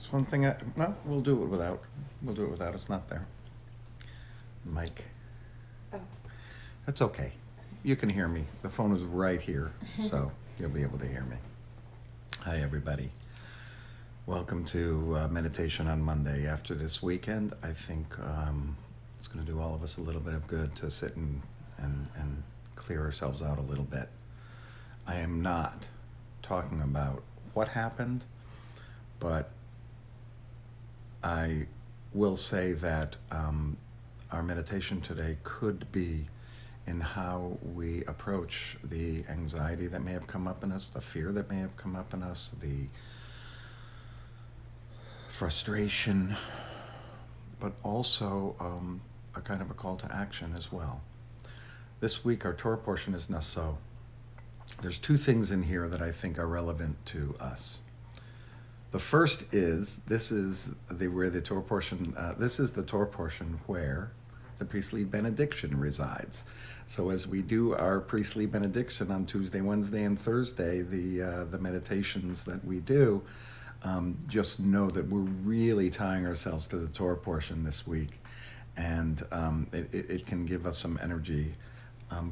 It's one thing no, we'll do it without. We'll do it without. It's not there. Mic. Oh. That's okay. You can hear me. The phone is right here, so you'll be able to hear me. Hi, everybody. Welcome to Meditation on Monday. After this weekend, I think it's going to do all of us a little bit of good to sit and clear ourselves out a little bit. I am not talking about what happened, but I will say that our meditation today could be in how we approach the anxiety that may have come up in us, the fear that may have come up in us, the frustration, but also a kind of a call to action as well. This week, our Torah portion is Naso. There's two things in here that I think are relevant to us. The first is, this is the Torah portion where the priestly benediction resides. So as we do our priestly benediction on Tuesday, Wednesday, and Thursday, the meditations that we do, just know that we're really tying ourselves to the Torah portion this week, and it can give us some energy.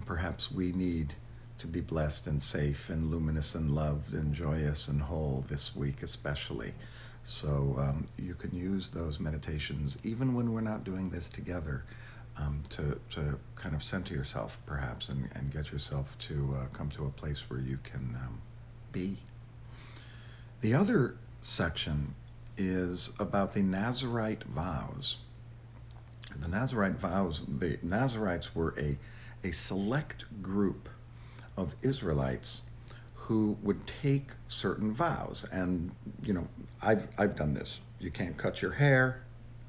Perhaps we need to be blessed and safe and luminous and loved and joyous and whole this week especially. So you can use those meditations even when we're not doing this together to kind of center yourself perhaps and get yourself to come to a place where you can be. The other section is about the Nazarite vows. The Nazarite vows, the Nazarites were a select group of Israelites who would take certain vows. And, you know, I've done this. You can't cut your hair.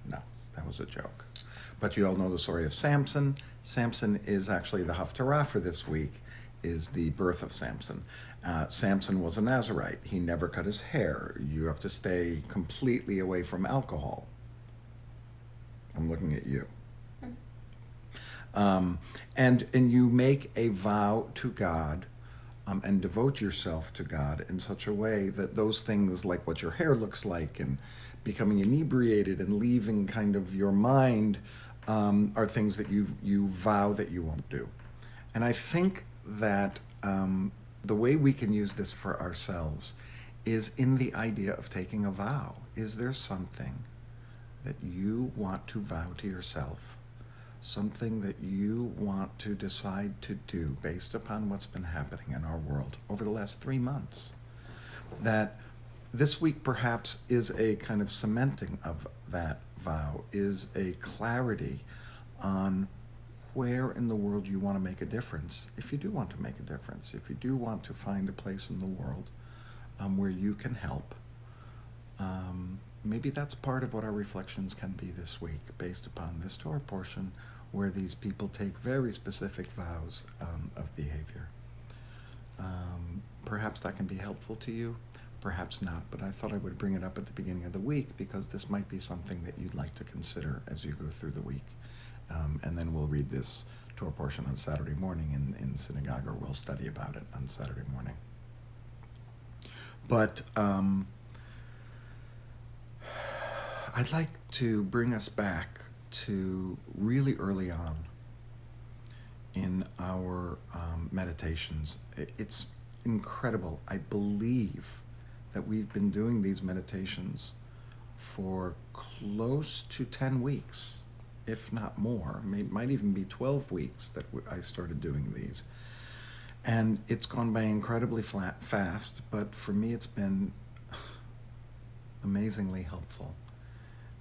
No, that was a joke. But you all know the story of Samson. Samson is actually the Haftarah for this week, is the birth of Samson. Samson was a Nazarite. He never cut his hair. You have to stay completely away from alcohol. I'm looking at you. And you make a vow to God and devote yourself to God in such a way that those things like what your hair looks like and becoming inebriated and leaving kind of your mind are things that you vow that you won't do. And I think that the way we can use this for ourselves is in the idea of taking a vow. Is there something that you want to vow to yourself? Something that you want to decide to do based upon what's been happening in our world over the last 3 months? That this week perhaps is a kind of cementing of that vow, is a clarity on where in the world you want to make a difference. If you do want to make a difference, if you do want to find a place in the world where you can help, maybe that's part of what our reflections can be this week based upon this Torah portion where these people take very specific vows of behavior. Perhaps that can be helpful to you, perhaps not, but I thought I would bring it up at the beginning of the week because this might be something that you'd like to consider as you go through the week. And then we'll read this Torah portion on Saturday morning in synagogue, or we'll study about it on Saturday morning. But I'd like to bring us back to really early on in our meditations. It's incredible. I believe that we've been doing these meditations for close to 10 weeks, if not more. Might even be 12 weeks that I started doing these. And it's gone by incredibly fast, but for me it's been amazingly helpful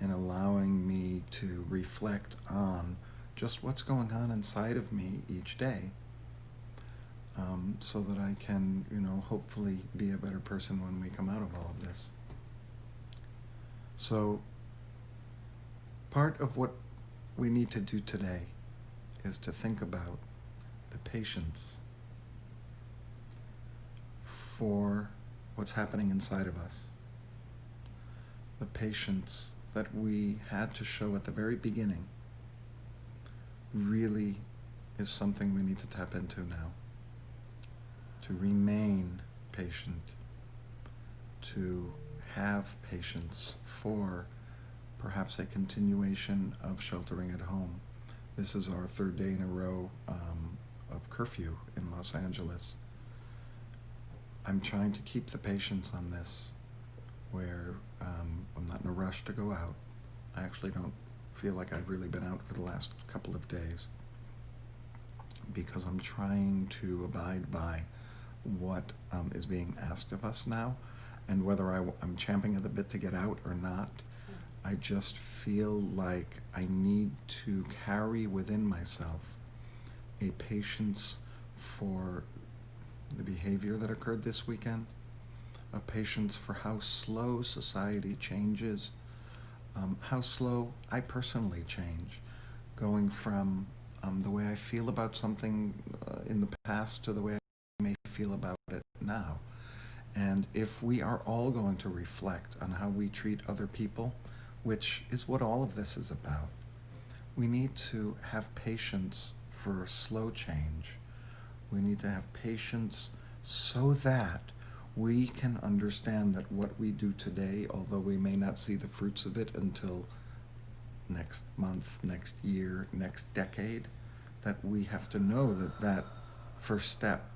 in allowing me to reflect on just what's going on inside of me each day, so that I can, hopefully be a better person when we come out of all of this. So part of what we need to do today is to think about the patience for what's happening inside of us, the patience that we had to show at the very beginning really is something we need to tap into now. To remain patient, to have patience for perhaps a continuation of sheltering at home. This is our third day in a row of curfew in Los Angeles. I'm trying to keep the patience on this, where I'm not in a rush to go out. I actually don't feel like I've really been out for the last couple of days, because I'm trying to abide by what is being asked of us now, and whether I'm champing at the bit to get out or not, I just feel like I need to carry within myself a patience for the behavior that occurred this weekend, a patience for how slow society changes, how slow I personally change, going from the way I feel about something in the past to the way I may feel about it now. And if we are all going to reflect on how we treat other people, which is what all of this is about, we need to have patience for slow change. We need to have patience so that we can understand that what we do today, although we may not see the fruits of it until next month, next year, next decade, that we have to know that that first step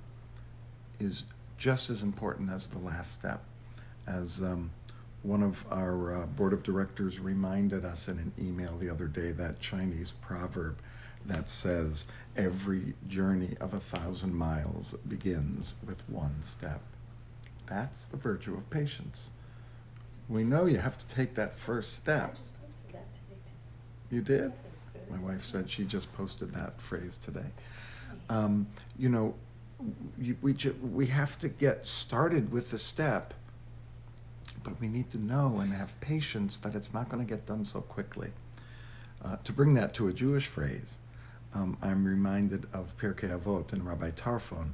is just as important as the last step. As one of our board of directors reminded us in an email the other day, that Chinese proverb that says, every journey of 1,000 miles begins with one step. That's the virtue of patience. We know you have to take that first step. I just posted that today too. You did? That's good. My wife said she just posted that phrase today. You know, we have to get started with the step, but we need to know and have patience that it's not going to get done so quickly. To bring that to a Jewish phrase, I'm reminded of Pirkei Avot and Rabbi Tarfon,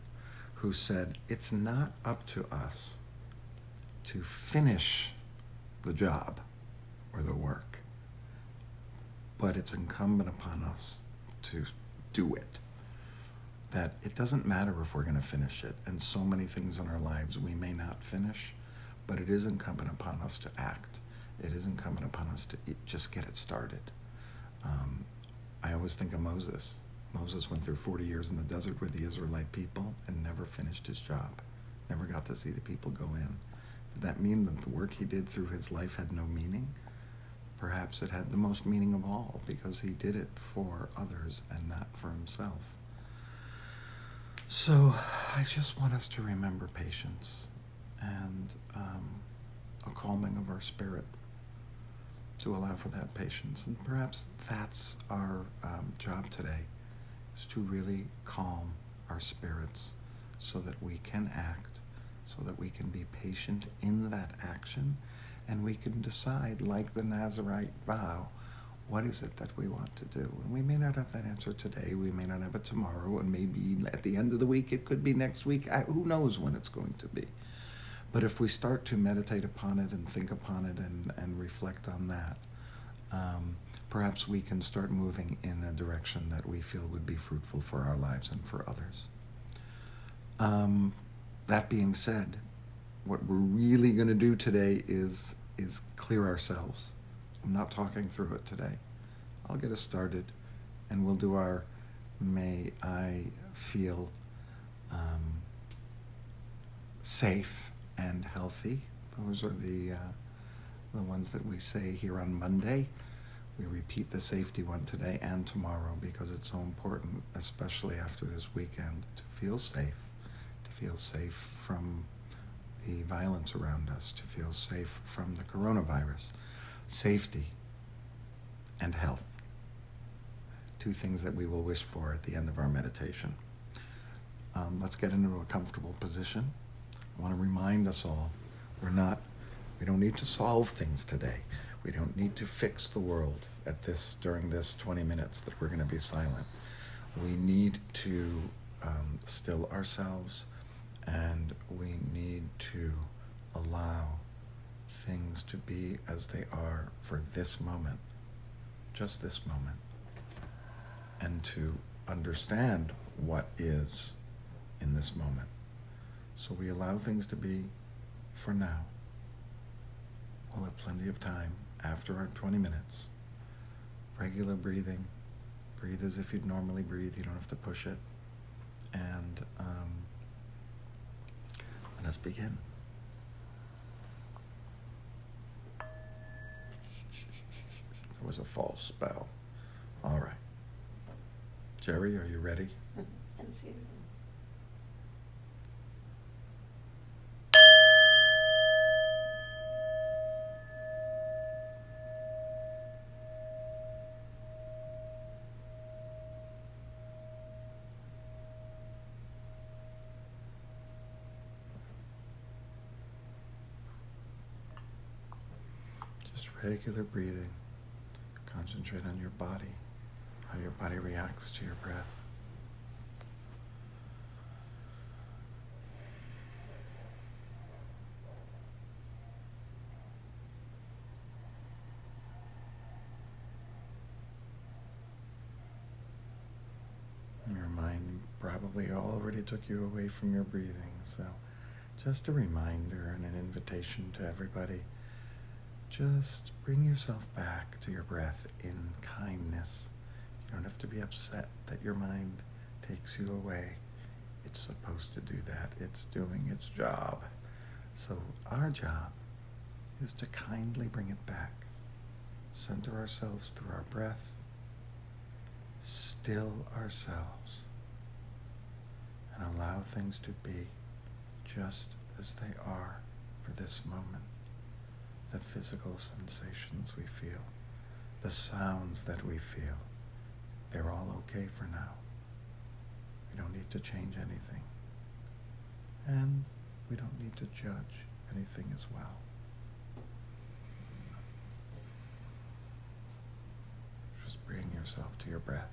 who said, it's not up to us to finish the job or the work, but it's incumbent upon us to do it. That it doesn't matter if we're going to finish it, and so many things in our lives we may not finish, but it is incumbent upon us to act. It is incumbent upon us to just get it started. I always think of Moses. Moses went through 40 years in the desert with the Israelite people and never finished his job, never got to see the people go in. Did that mean that the work he did through his life had no meaning? Perhaps it had the most meaning of all, because he did it for others and not for himself. So I just want us to remember patience and a calming of our spirit, to allow for that patience. And perhaps that's our job today, is to really calm our spirits so that we can act, so that we can be patient in that action, and we can decide, like the Nazarite vow, what is it that we want to do? And we may not have that answer today, we may not have it tomorrow, and maybe at the end of the week, it could be next week. Who knows when it's going to be? But if we start to meditate upon it and think upon it and reflect on that, perhaps we can start moving in a direction that we feel would be fruitful for our lives and for others. That being said, what we're really going to do today is clear ourselves. I'm not talking through it today. I'll get us started, and we'll do our may I feel safe and healthy. Those are the ones that we say here on Monday. We repeat the safety one today and tomorrow, because it's so important, especially after this weekend, to feel safe from the violence around us, to feel safe from the coronavirus. Safety and health. Two things that we will wish for at the end of our meditation. Let's get into a comfortable position. I want to remind us all, we don't need to solve things today. We don't need to fix the world during this 20 minutes that we're going to be silent. We need to still ourselves, and we need to allow things to be as they are for this moment, just this moment, and to understand what is in this moment. So we allow things to be for now, We'll have plenty of time after our 20 minutes. Regular breathing. Breathe as if you'd normally breathe. You don't have to push it. And let us begin. It was a false spell. All right. Jerry, are you ready? And Susan. Just regular breathing. Concentrate on your body, how your body reacts to your breath. Your mind probably already took you away from your breathing, so just a reminder and an invitation to everybody. Just bring yourself back to your breath in kindness. You don't have to be upset that your mind takes you away. It's supposed to do that. It's doing its job. So our job is to kindly bring it back. Center ourselves through our breath. Still ourselves. And allow things to be just as they are for this moment. The physical sensations we feel, the sounds that we feel, they're all okay for now. We don't need to change anything. And we don't need to judge anything as well. Just bring yourself to your breath.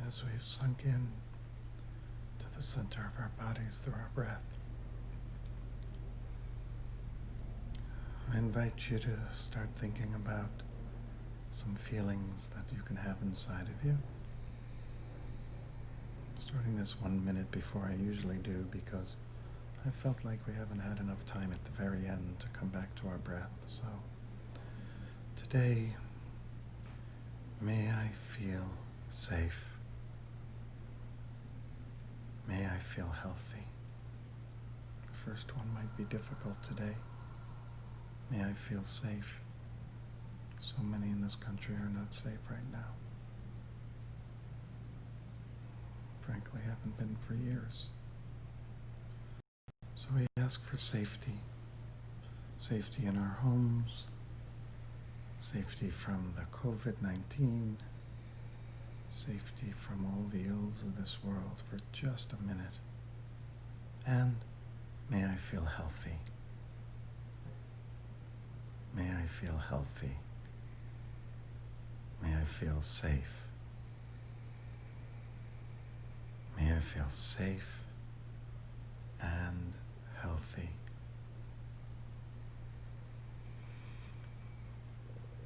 as we've sunk in to the center of our bodies through our breath, I invite you to start thinking about some feelings that you can have inside of you. Starting this 1 minute before I usually do, because I felt like we haven't had enough time at the very end to come back to our breath. So today, may I feel safe. May I feel healthy. The first one might be difficult today. May I feel safe. So many in this country are not safe right now. Frankly, haven't been for years. So we ask for safety. Safety in our homes. Safety from the COVID-19. Safety from all the ills of this world for just a minute. And may I feel healthy. May I feel healthy. May I feel safe. May I feel safe and healthy.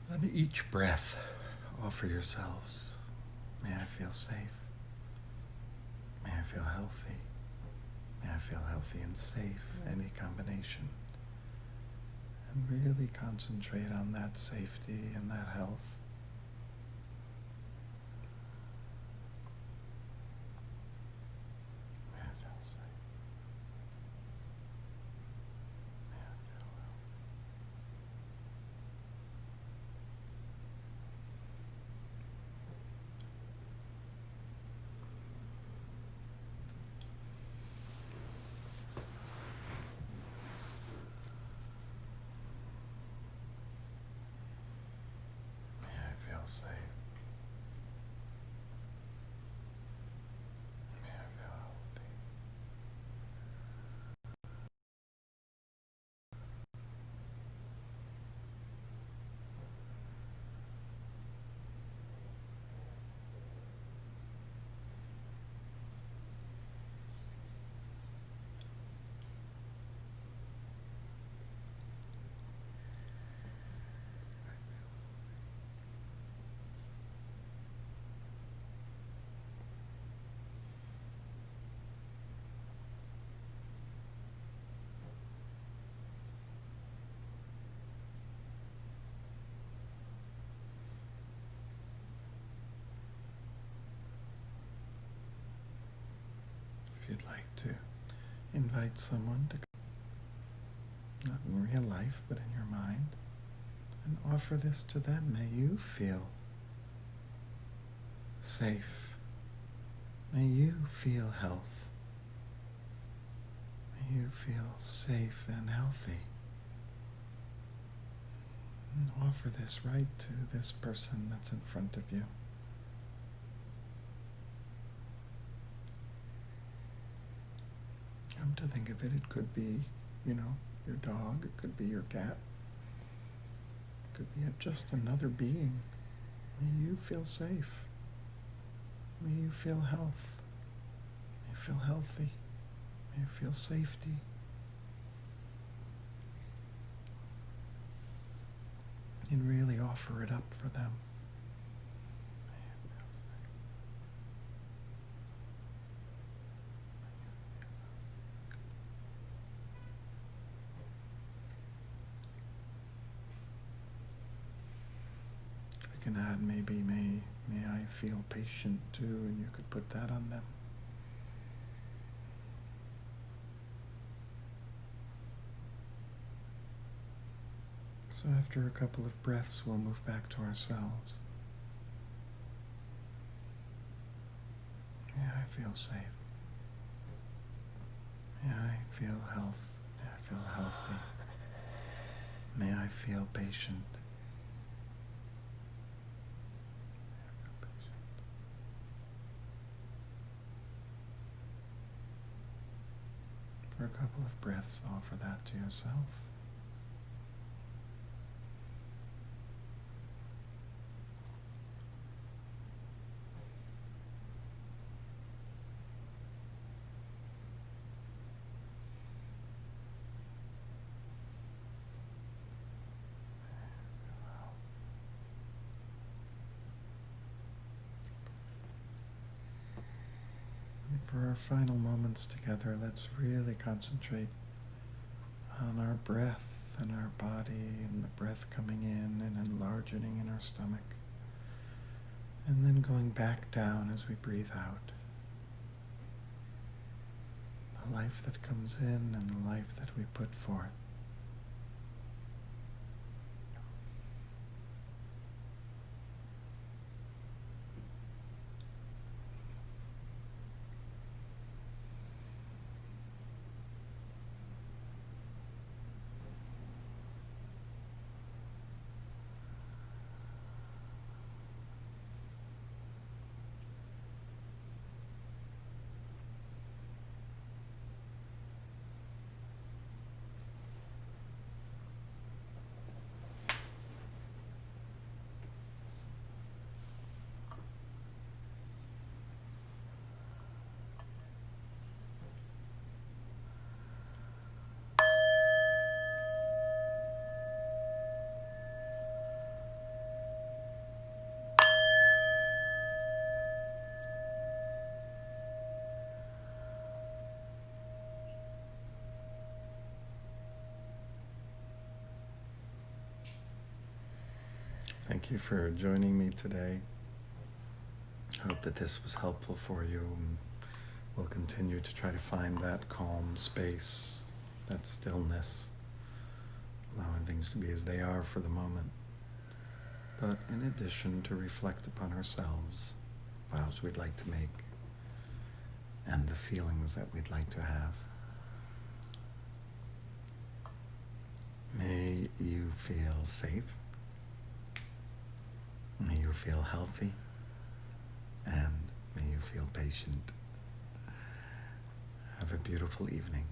On each breath, offer yourselves, may I feel safe. May I feel healthy. May I feel healthy and safe, any combination. And really concentrate on that safety and that health. May I feel safe. May I feel healthy. May I feel safe. May I feel healthy. If you'd like to invite someone to come, not in real life, but in your mind, and offer this to them. May you feel safe. May you feel health. May you feel safe and healthy. And offer this right to this person that's in front of you. Come to think of it, it could be, your dog, it could be your cat, it could be just another being. May you feel safe. May you feel health. May you feel healthy. May you feel safety. And really offer it up for them. May you feel safe. I can add maybe may I feel patient too, and you could put that on them. So after a couple of breaths, we'll move back to ourselves. May I feel safe. May I feel health. May I feel healthy. May I feel patient. May I feel patient. For a couple of breaths, offer that to yourself. For our final moments together, let's really concentrate on our breath and our body, and the breath coming in and enlarging in our stomach, and then going back down as we breathe out. The life that comes in and the life that we put forth. Thank you for joining me today. I hope that this was helpful for you, and we'll continue to try to find that calm space, that stillness, allowing things to be as they are for the moment. But in addition, to reflect upon ourselves, vows we'd like to make, and the feelings that we'd like to have. May you feel safe. May you feel healthy, and may you feel patient. Have a beautiful evening.